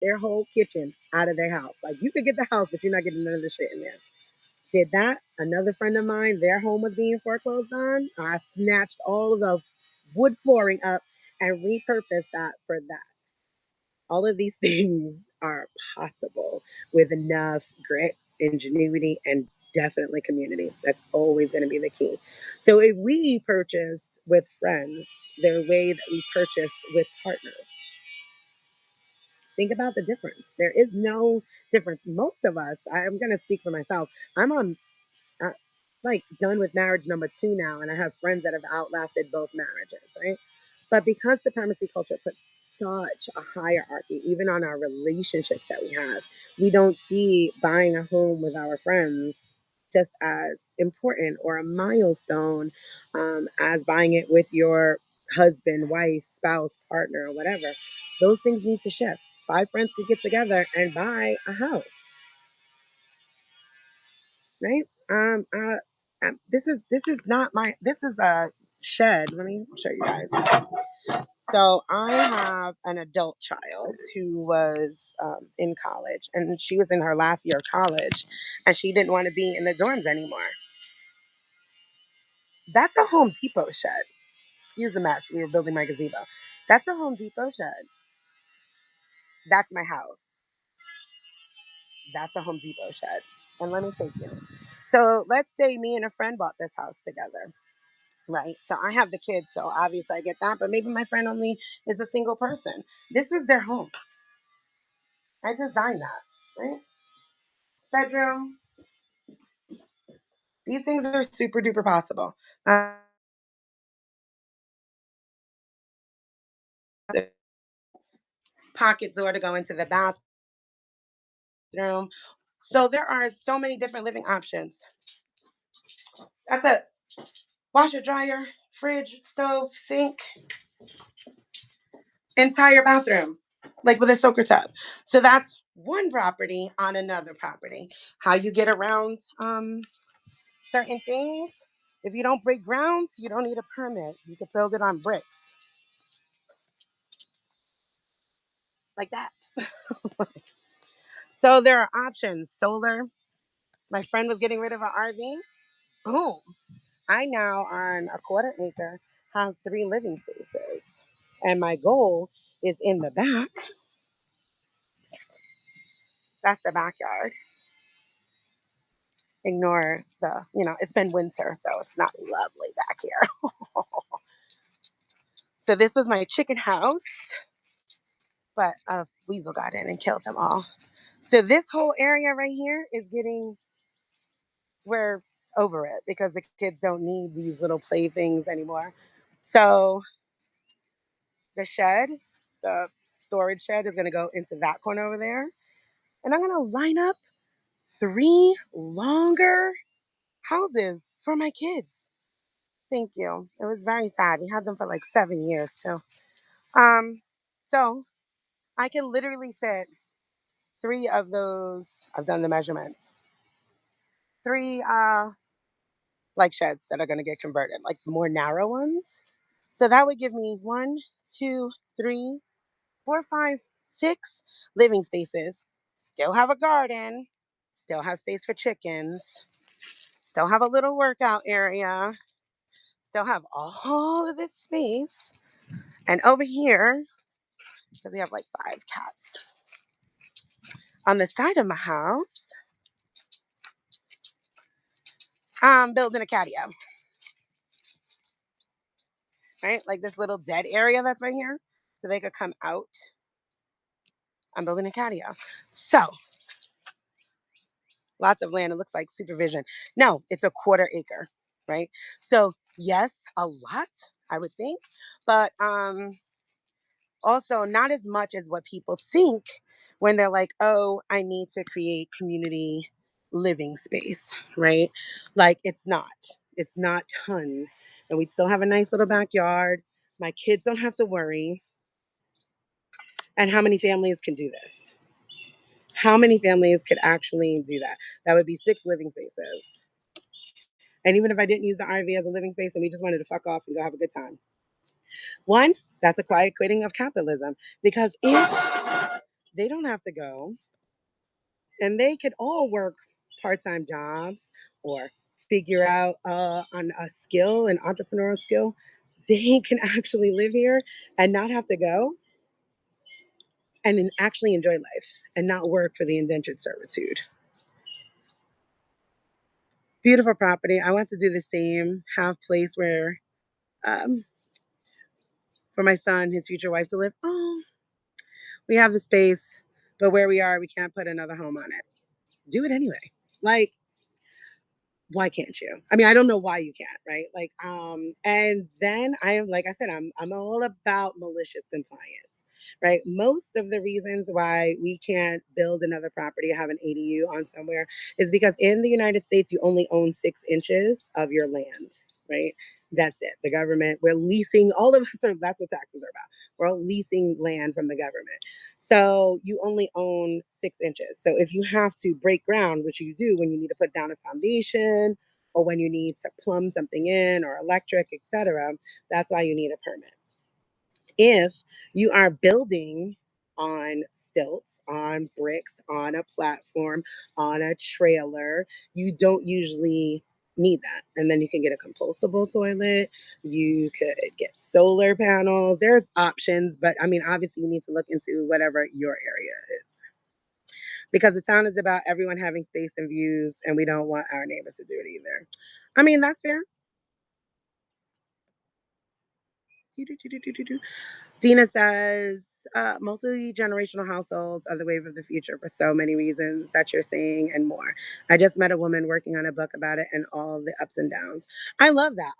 their whole kitchen out of their house. Like you could get the house, but you're not getting none of the shit in there. Did that. Another friend of mine, their home was being foreclosed on. I snatched all of the wood flooring up and repurposed that for that. All of these things are possible with enough grit, ingenuity, and definitely community. That's always going to be the key. So if we purchased with friends the way that we purchase with partners, think about the difference. There is no difference. Most of us, I'm going to speak for myself. I'm on uh, like done with marriage number two now, and I have friends that have outlasted both marriages, right? But because supremacy culture puts such a hierarchy, even on our relationships that we have, we don't see buying a home with our friends just as important or a milestone as buying it with your husband, wife, spouse, partner, or whatever. Those things need to shift. Five friends could get together and buy a house, right? This is not my this is a shed. Let me show you guys. So I have an adult child who was in college, and she was in her last year of college, and she didn't want to be in the dorms anymore. That's a Home Depot shed. Excuse the mess. We were building my gazebo. That's a Home Depot shed. That's my house. That's a Home Depot shed. And let me take you. So let's say me and a friend bought this house together, right? So I have the kids, so obviously I get that. But maybe my friend only is a single person. This was their home. I designed that, right? Bedroom. These things are super duper possible. Pocket door to go into the bathroom. So there are so many different living options. That's a washer, dryer, fridge, stove, sink, entire bathroom, like with a soaker tub. So that's one property on another property. How you get around certain things. If you don't break grounds, you don't need a permit. You can build it on bricks like that. So there are options. Solar. My friend was getting rid of an RV. Boom. I now on a quarter acre have three living spaces. And my goal is in the back. That's the backyard. Ignore it's been winter, so it's not lovely back here. So this was my chicken house, but a weasel got in and killed them all. So this whole area right here is we're over it because the kids don't need these little playthings anymore. So the shed, the storage shed is going to go into that corner over there. And I'm going to line up three longer houses for my kids. Thank you. It was very sad. We had them for like 7 years too. Um, so I can literally fit three of those. I've done the measurements. Three like sheds that are going to get converted, like more narrow ones. So that would give me one, two, three, four, five, six living spaces. Still have a garden. Still have space for chickens. Still have a little workout area. Still have all of this space. And over here, because we have like five cats, on the side of my house, I'm building a catio, right? Like this little dead area that's right here. So they could come out. I'm building a catio. So lots of land. It looks like supervision. No, it's a quarter acre, right? So yes, a lot, I would think, but also not as much as what people think when they're like, oh, I need to create community living space, right? Like it's not. It's not tons. And we'd still have a nice little backyard. My kids don't have to worry. And how many families can do this? How many families could actually do that? That would be six living spaces. And even if I didn't use the RV as a living space and we just wanted to fuck off and go have a good time. One, that's a quiet quitting of capitalism. Because if They don't have to go, and they could all work part-time jobs or figure out on a skill, an entrepreneurial skill. They can actually live here and not have to go and actually enjoy life and not work for the indentured servitude. Beautiful property. I want to do the same, have place where um, for my son, his future wife to live. Oh, we have the space, but where we are, we can't put another home on it. Do it anyway. Like, why can't you? I mean, I don't know why you can't, right? Like, and then I am, like I said, I'm all about malicious compliance, right? Most of the reasons why we can't build another property or have an ADU on somewhere is because in the United States you only own 6 inches of your land, right? That's it. The government, we're leasing, all of us are, that's what taxes are about. We're all leasing land from the government. So you only own 6 inches. So if you have to break ground, which you do when you need to put down a foundation or when you need to plumb something in or electric, etc., that's why you need a permit. If you are building on stilts, on bricks, on a platform, on a trailer, you don't usually need that. And then you can get a compostable toilet, you could get solar panels. There's options, but I mean, obviously, you need to look into whatever your area is because the town is about everyone having space and views, and we don't want our neighbors to do it either. I mean, that's fair. Dina says, multi generational households are the wave of the future for so many reasons that you're saying and more. I just met a woman working on a book about it and all the ups and downs. I love that.